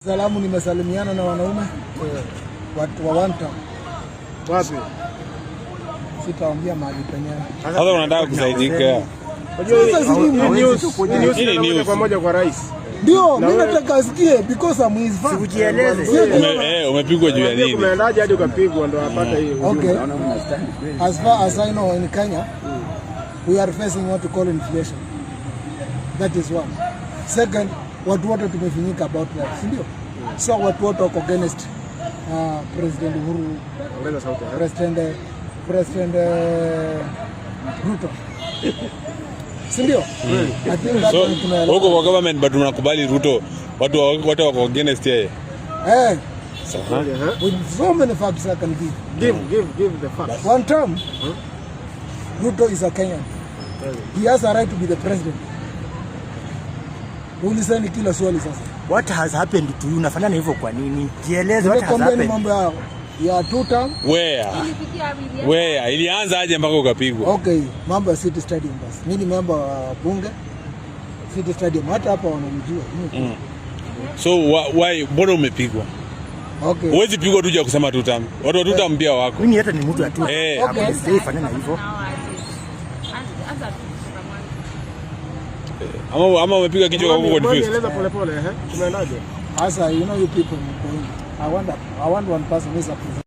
Salamu, nimesalimiana na wanaume watu wa one town. Wapi? Sitaambia mahali penyewe. Sasa unataka kusaidika. Unajua news kwa moja kwa rais. Ndio, mimi nataka asikie because I'm his fan. Sikujieleze. Umepigwa juu ya nini? Umeendaje hadi ukapigwa ndo apata hiyo. Okay. As far as I know in Kenya, we are facing what we call inflation. That is one. Second, watu wote tumefinyika about that, si ndio? So watu wote wako against President Uhuru, President Ruto, si ndio? So huko kwa government but unakubali Ruto, watu wako against yeye. With so many facts I can give. Give the facts. One term, Ruto is a Kenyan. He has a right to be the president. Ulisani kila swali sasa. What has happened to you? Unafanana hivyo kwa nini? Jieleze what has happened. Mambo ya tuta. Where? Ilianza aje mpaka ukapigwa? Okay, mambo ya City Stadium basi. Mimi ni member wa bunge City Stadium, hata hapa wanamjua. So why mbona umepigwa? Okay. Huwezi pigwa tu kusema tuta. Watu wa tuta mbia wako. Mimi hata ni mtu atu. Okay. Fanana hivyo. Ama umepiga kichwa kwa confused. Eleza pole pole, tumeendaje? Asa, you know you people, I want one person who is a